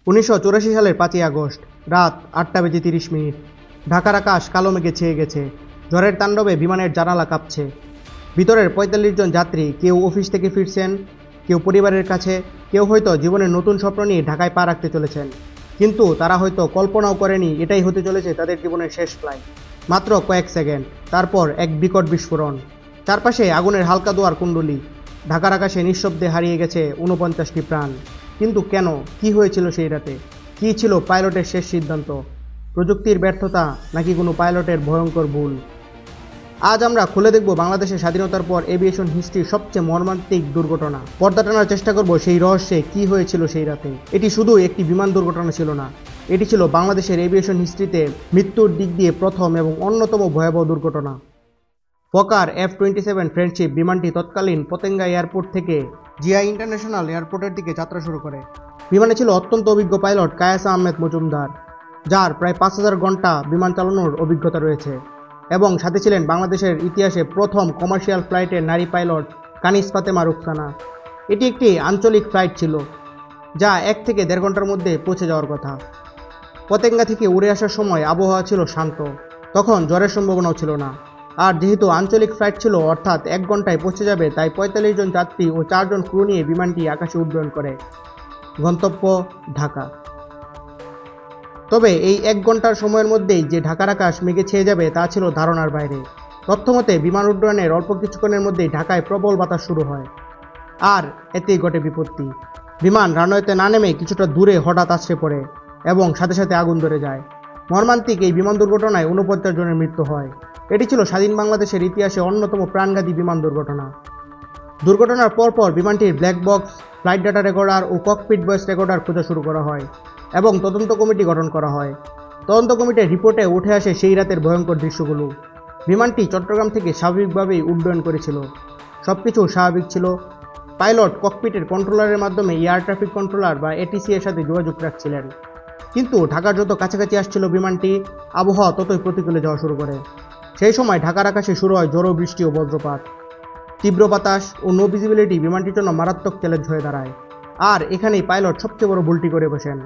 1984 সালের 5ই আগস্ট রাত 8:30 ঢাকার আকাশ কালো মেঘে ছেয়ে গেছে। ঝড়ের তাণ্ডবে বিমানের জানালা কাঁপছে। ভিতরের 45 জন যাত্রী, কেউ অফিস থেকে ফিরছেন, কেউ পরিবারের কাছে, কেউ হয়তো জীবনের নতুন স্বপ্ন নিয়ে ঢাকায় পা রাখতে চলেছেন। কিন্তু তারা হয়তো কল্পনাও করেনি এটাই হতে চলেছে তাদের জীবনের শেষ ফ্লাইট। মাত্র কয়েক সেকেন্ড, তারপর এক বিকট বিস্ফোরণ। চারপাশে আগুনের হালকা দোয়ার কুণ্ডলী। ঢাকার আকাশে নিঃশব্দে হারিয়ে গেছে 49টি প্রাণ। কিন্তু কেন, কি হয়েছিল সেই রাতে? কী ছিল পাইলটের শেষ সিদ্ধান্ত? প্রযুক্তির ব্যর্থতা নাকি কোনো পাইলটের ভয়ঙ্কর ভুল? আজ আমরা খুলে দেখব বাংলাদেশের স্বাধীনতার পর এভিয়েশন হিস্ট্রির সবচেয়ে মর্মান্তিক দুর্ঘটনা। পর্দা টানার চেষ্টা করব সেই রহস্যে কি হয়েছিল সেই রাতে। এটি শুধু একটি বিমান দুর্ঘটনা ছিল না, এটি ছিল বাংলাদেশের এভিয়েশন হিস্ট্রিতে মৃত্যুর দিক দিয়ে প্রথম এবং অন্যতম ভয়াবহ দুর্ঘটনা। ফকার F-27 ফ্রেন্ডশিপ বিমানটি তৎকালীন পতেঙ্গা এয়ারপোর্ট থেকে জিআই ইন্টারন্যাশনাল এয়ারপোর্টের দিকে যাত্রা শুরু করে। বিমানে ছিল অত্যন্ত অভিজ্ঞ পাইলট কায়েস আহমেদ মজুমদার, যার প্রায় 5000 ঘন্টা বিমান চালানোর অভিজ্ঞতা রয়েছে, এবং সাথে ছিলেন বাংলাদেশের ইতিহাসে প্রথম কমার্শিয়াল ফ্লাইটের নারী পাইলট কানিজ ফাতেমা রুকসানা। এটি একটি আঞ্চলিক ফ্লাইট ছিল, যা 1 থেকে 1.5 ঘন্টার মধ্যে পৌঁছে যাওয়ার কথা। পতেঙ্গা থেকে উড়ে আসার সময় আবহাওয়া ছিল শান্ত, তখন ঝড়ের সম্ভাবনাও ছিল না। আর যেহেতু আঞ্চলিক ফ্লাইট ছিল, অর্থাৎ 1 ঘন্টায় পৌঁছে যাবে, তাই 45 জন যাত্রী ও 4 জন ক্রু নিয়ে বিমানটি আকাশে উড্ডয়ন করে। গন্তব্য ঢাকা। তবে এই 1 ঘন্টার সময়ের মধ্যেই যে ঢাকার আকাশ মেঘে ছেয়ে যাবে তা ছিল ধারণার বাইরে। তথ্যমতে বিমান উড্ডয়নের অল্প কিছুক্ষণের মধ্যেই ঢাকায় প্রবল বাতাস শুরু হয়, আর এতেই ঘটে বিপত্তি। বিমান রানওয়েতে না নেমে কিছুটা দূরে হঠাৎ আছড়ে পড়ে এবং সাথে সাথে আগুন ধরে যায়। মর্মান্তিক এই বিমান দুর্ঘটনায় 49 জনের মৃত্যু হয়। এটি ছিল স্বাধীন বাংলাদেশের ইতিহাসে অন্যতম প্রাণঘাতী বিমান দুর্ঘটনা। দুর্ঘটনার পরপর বিমানটির black box, flight data recorder ও ককপিট ভয়েস রেকর্ডার খোঁজা শুরু করা হয় এবং তদন্ত কমিটি গঠন করা হয়। তদন্ত কমিটির রিপোর্টে উঠে আসে সেই রাতের ভয়ঙ্কর দৃশ্যগুলো। বিমানটি চট্টগ্রাম থেকে স্বাভাবিকভাবেই উড্ডয়ন করেছিল, সবকিছু স্বাভাবিক ছিল। পাইলট ককপিটের কন্ট্রোলারের মাধ্যমে এয়ার ট্রাফিক কন্ট্রোলার বা এটিসি এর সাথে যোগাযোগ রাখছিলেন। কিন্তু ঢাকার যত কাছাকাছি আসছিল বিমানটি, আবহাওয়া ততই প্রতিকূলে যাওয়া শুরু করে। সেই সময় ঢাকার আকাশে শুরু হয় ঝড়ো বৃষ্টি ও বজ্রপাত। তীব্র বাতাস ও নো ভিজিবিলিটি বিমানটির জন্য মারাত্মক চ্যালেঞ্জ হয়ে দাঁড়ায়। আর এখানেই পাইলট সবচেয়ে বড় ভুলটি করে বসেন।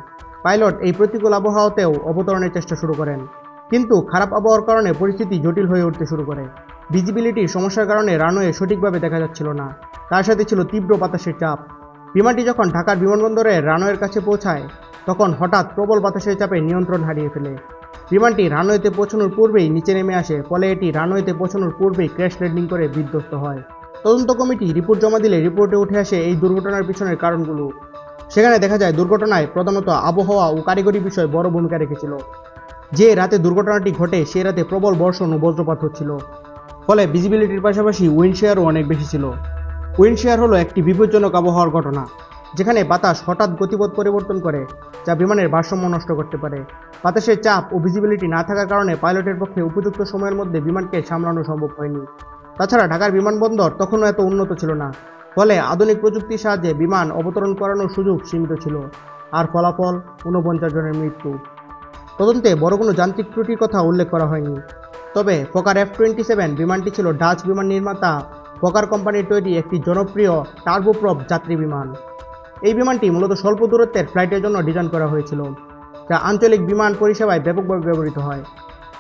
পাইলট এই প্রতিকূল আবহাওয়াতেও অবতরণের চেষ্টা শুরু করেন, কিন্তু খারাপ আবহাওয়ার কারণে পরিস্থিতি জটিল হয়ে উঠতে শুরু করে। ভিজিবিলিটির সমস্যার কারণে রানওয়ে সঠিকভাবে দেখা যাচ্ছিল না, তার সাথে ছিল তীব্র বাতাসের চাপ। বিমানটি যখন ঢাকার বিমানবন্দরে রানওয়ের কাছে পৌঁছায়, তখন হঠাৎ প্রবল বাতাসের চাপে নিয়ন্ত্রণ হারিয়ে ফেলে। বিমানটি রানওয়েতে পৌঁছানোর পূর্বেই নিচে নেমে আসে, ফলে এটি রানওয়েতে পৌঁছানোর পূর্বেই ক্র্যাশ ল্যান্ডিং করে বিধ্বস্ত হয়। তদন্ত কমিটি রিপোর্ট জমা দিলে রিপোর্টে উঠে আসে এই দুর্ঘটনার পিছনের কারণগুলো। সেখানে দেখা যায় দুর্ঘটনায় প্রধানত আবহাওয়া ও কারিগরি বিষয় বড় ভূমিকা রেখেছিল। যে রাতে দুর্ঘটনাটি ঘটে সে রাতে প্রবল বর্ষণ ও বজ্রপাত হচ্ছিল, ফলে ভিজিবিলিটির পাশাপাশি উইন্ড শেয়ারও অনেক বেশি ছিল। উইন্ড শেয়ার হলো একটি বিপজ্জনক আবহাওয়ার ঘটনা, যেখানে বাতাস হঠাৎ গতিপথ পরিবর্তন করে, যা বিমানের ভারসাম্য নষ্ট করতে পারে। বাতাসের চাপ ও ভিজিবিলিটি না থাকার কারণে পাইলটের পক্ষে উপযুক্ত সময়ের মধ্যে বিমানকে সামলানো সম্ভব হয়নি। তাছাড়া ঢাকার বিমানবন্দর তখনও এত উন্নত ছিল না, ফলে আধুনিক প্রযুক্তির সাহায্যে বিমান অবতরণ করানোর সুযোগ সীমিত ছিল। আর ফলাফল 49 জনের মৃত্যু। তদন্তে বড় কোনো যান্ত্রিক ত্রুটির কথা উল্লেখ করা হয়নি। তবে ফকার F-27 বিমানটি ছিল ডাচ বিমান নির্মাতা ফকার কোম্পানির তৈরি একটি জনপ্রিয় টার্বোপ্রপ যাত্রী বিমান। এই বিমানটি মূলত স্বল্প দূরত্বের ফ্লাইটের জন্য ডিজাইন করা হয়েছিল, যা আঞ্চলিক বিমান পরিষেবায় ব্যাপকভাবে ব্যবহৃত হয়।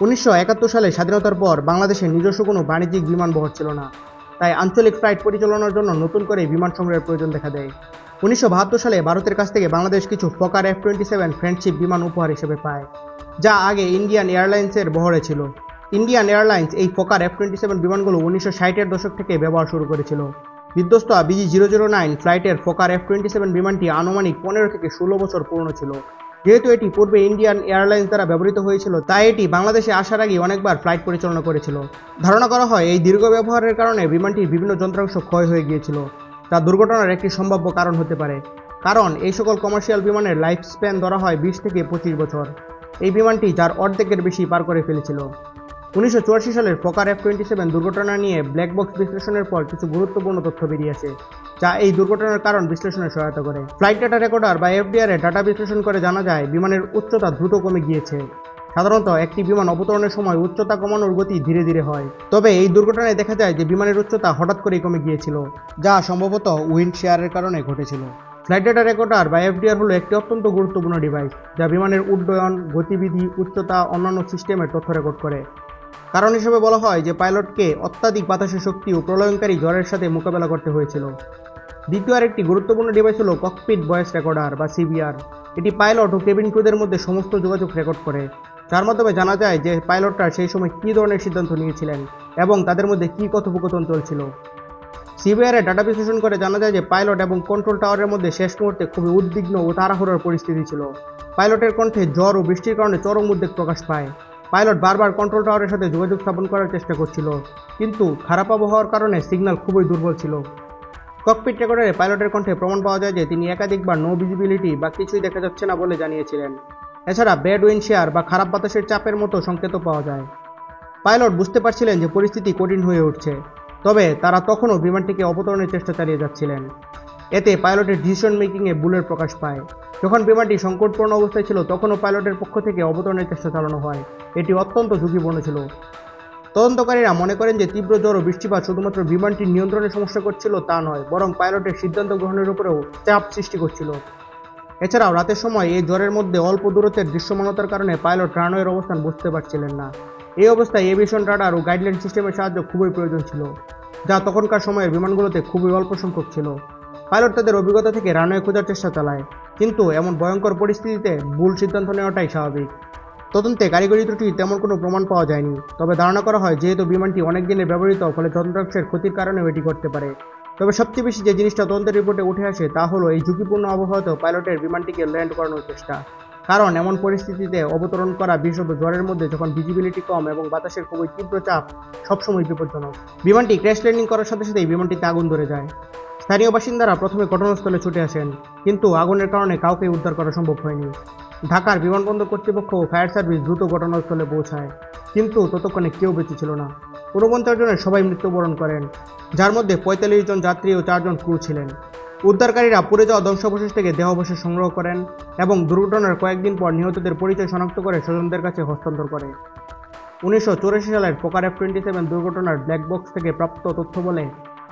1971 সালে স্বাধীনতার পর বাংলাদেশের নিজস্ব কোনো বাণিজ্যিক বিমান বহর ছিল না, তাই আঞ্চলিক ফ্লাইট পরিচালনার জন্য নতুন করে বিমান সংগ্রহের প্রয়োজন দেখা দেয়। 1972 সালে ভারতের কাছ থেকে বাংলাদেশ কিছু ফকার F-27 ফ্রেন্ডশিপ বিমান উপহার হিসেবে পায়, যা আগে ইন্ডিয়ান এয়ারলাইন্সের বহরে ছিল। ইন্ডিয়ান এয়ারলাইন্স এই ফকার F-27 বিমানগুলো 1960-এর দশক থেকে ব্যবহার শুরু করেছিল। বিধ্বস্ত BG-009 ফ্লাইটের ফকার F-27 বিমানটি আনুমানিক 15 থেকে 16 বছর পুরনো ছিল। যেহেতু এটি পূর্বে ইন্ডিয়ান এয়ারলাইন্স দ্বারা ব্যবহৃত হয়েছিল, তাই এটি বাংলাদেশে আসার আগে অনেকবার ফ্লাইট পরিচালনা করেছিল। ধারণা করা হয় এই দীর্ঘ ব্যবহারের কারণে বিমানটির বিভিন্ন যন্ত্রাংশ ক্ষয় হয়ে গিয়েছিল, যা দুর্ঘটনার একটি সম্ভাব্য কারণ হতে পারে। কারণ এই সকল কমার্শিয়াল বিমানের লাইফ স্প্যান ধরা হয় 20 থেকে 25 বছর। এই বিমানটি যার অর্ধেকের বেশি পার করে ফেলেছিল। 1984 সালের ফকার F-27 দুর্ঘটনা নিয়ে ব্ল্যাক বক্স বিশ্লেষণের পর কিছু গুরুত্বপূর্ণ তথ্য বেরিয়ে আসে, যা এই দুর্ঘটনার কারণ বিশ্লেষণে সহায়তা করে। ফ্লাইট ডাটা রেকর্ডার বা FDR এর ডাটা বিশ্লেষণ করে জানা যায় বিমানের উচ্চতা দ্রুত কমে গিয়েছে। সাধারণত একটি বিমান অবতরণের সময় উচ্চতা কমানোর গতি ধীরে ধীরে হয়, তবে এই দুর্ঘটনায় দেখা যায় যে বিমানের উচ্চতা হঠাৎ করেই কমে গিয়েছিল, যা সম্ভবত উইন্ড শেয়ারের কারণে ঘটেছিল। ফ্লাইট ডেটা রেকর্ডার বা এফডিআর হলো একটি অত্যন্ত গুরুত্বপূর্ণ ডিভাইস যা বিমানের উড্ডয়ন, গতিবিধি, উচ্চতা, অন্যান্য সিস্টেমের তথ্য রেকর্ড করে। কারণ হিসেবে বলা হয় যে পাইলটকে অত্যাধিক বাতাসের শক্তি ও প্রলয়ঙ্কারী ঝড়ের সাথে মোকাবেলা করতে হয়েছিল। দ্বিতীয় আরেকটি গুরুত্বপূর্ণ ডিভাইস হলো ককপিট ভয়েস রেকর্ডার বা সিভিআর। এটি পাইলট ও কেবিন ক্রুদের মধ্যে সমস্ত যোগাযোগ রেকর্ড করে, যার মাধ্যমে জানা যায় যে পাইলটরা সেই সময় কী ধরনের সিদ্ধান্ত নিয়েছিলেন এবং তাদের মধ্যে কী কথোপকথন চলছিল। সিভিআর ডাটা বিশ্লেষণ করে জানা যায় যে পাইলট এবং কন্ট্রোল টাওয়ারের মধ্যে শেষ মুহূর্তে খুবই উদ্বিগ্ন ও তাড়াহুড়োর পরিস্থিতি ছিল। পাইলটের কণ্ঠে ঝড় ও বৃষ্টির কারণে চরম উদ্বেগ প্রকাশ পায়। পাইলট বারবার কন্ট্রোল টাওয়ারের সাথে যোগাযোগ স্থাপন করার চেষ্টা করছিল, কিন্তু খারাপ আবহাওয়ার কারণে সিগন্যাল খুবই দুর্বল ছিল। ককপিট রেকর্ডারে পাইলটের কণ্ঠে প্রমাণ পাওয়া যায় যে তিনি একাধিকবার নো ভিজিবিলিটি বা কিছুই দেখা যাচ্ছে না বলে জানিয়েছিলেন। এছাড়া ব্যাড উইন্ড শেয়ার বা খারাপ বাতাসের চাপের মতো সংকেতও পাওয়া যায়। পাইলট বুঝতে পারছিলেন যে পরিস্থিতি কঠিন হয়ে উঠছে, তবে তারা তখনও বিমানটিকে অবতরণের চেষ্টা চালিয়ে যাচ্ছিলেন। এতে পাইলটের ডিসিশন মেকিংয়ে ভুলের প্রকাশ পায়। যখন বিমানটি সংকটপূর্ণ অবস্থায় ছিল তখনও পাইলটের পক্ষ থেকে অবতরণের চেষ্টা চালানো হয়। এটি অত্যন্ত ঝুঁকিপূর্ণ ছিল। তদন্তকারীরা মনে করেন যে তীব্র ঝড় ও বৃষ্টিপাত শুধুমাত্র বিমানটির নিয়ন্ত্রণের সমস্যা করছিল তা নয়, বরং পাইলটের সিদ্ধান্ত গ্রহণের উপরেও চাপ সৃষ্টি করছিল। এছাড়াও রাতের সময় এই ঝড়ের মধ্যে অল্প দূরত্বের দৃশ্যমানতার কারণে পাইলট রানওয়ের অবস্থান বুঝতে পারছিলেন না। এই অবস্থায় এভিয়েশন রাডার ও গাইডলাইন সিস্টেমের সাহায্য খুবই প্রয়োজন ছিল, যা তখনকার সময়ের বিমানগুলোতে খুবই অল্প সংখ্যক ছিল। পাইলট তাদের অভিজ্ঞতা থেকে রানওয়ে খোঁজার চেষ্টা চালায়, কিন্তু এমন ভয়ঙ্কর পরিস্থিতিতে ভুল সিদ্ধান্ত নেওয়াটাই স্বাভাবিক। তদন্তে কারিগরি ত্রুটি তেমন কোনো প্রমাণ পাওয়া যায়নি, তবে ধারণা করা হয় যেহেতু বিমানটি অনেক দিনের ব্যবহৃত, ফলে যন্ত্রাংশের ক্ষতির কারণেও এটি করতে পারে। তবে সবচেয়ে বেশি যে জিনিসটা তদন্তের রিপোর্টে উঠে আসে তা হলো এই ঝুঁকিপূর্ণ আবহাওয়াতেও পাইলটের বিমানটিকে ল্যান্ড করানোর চেষ্টা। কারণ এমন পরিস্থিতিতে অবতরণ করা, বিশেষত ঝড়ের মধ্যে যখন ভিজিবিলিটি কম এবং বাতাসের খুবই তীব্র চাপ, সবসময় বিপজ্জনক। বিমানটি ক্র্যাশ ল্যান্ডিং করার সাথে সাথেই বিমানটিতে আগুন ধরে যায়। স্থানীয় বাসিন্দারা প্রথমে ঘটনাস্থলে ছুটে আসেন, কিন্তু আগুনের কারণে কাউকে উদ্ধার করা সম্ভব হয়নি। ঢাকার বিমানবন্দর কর্তৃপক্ষ ও ফায়ার সার্ভিস দ্রুত ঘটনাস্থলে পৌঁছায়, কিন্তু ততক্ষণে কেউ বেঁচে ছিল না। ৪৯ জনের সবাই মৃত্যুবরণ করেন, যার মধ্যে ৪৫ জন যাত্রী ও ৪ জন ক্রু ছিলেন। উদ্ধারকারীরা পুড়ে যাওয়া ধ্বংসাবশেষ থেকে দেহাবশেষ সংগ্রহ করেন এবং দুর্ঘটনার কয়েকদিন পর নিহতদের পরিচয় শনাক্ত করে স্বজনদের কাছে হস্তান্তর করে। ১৯৮৪ সালের ফোকার F-27 দুর্ঘটনার ব্ল্যাক বক্স থেকে প্রাপ্ত তথ্য বলে,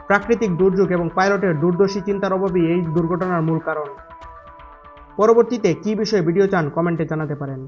প্রাকৃতিক দুর্যোগ এবং পাইলটের দূরদর্শী চিন্তার অভাবই এই দুর্ঘটনার মূল কারণ। পরবর্তীতে কী বিষয়ে ভিডিও চান কমেন্টে জানাতে পারেন।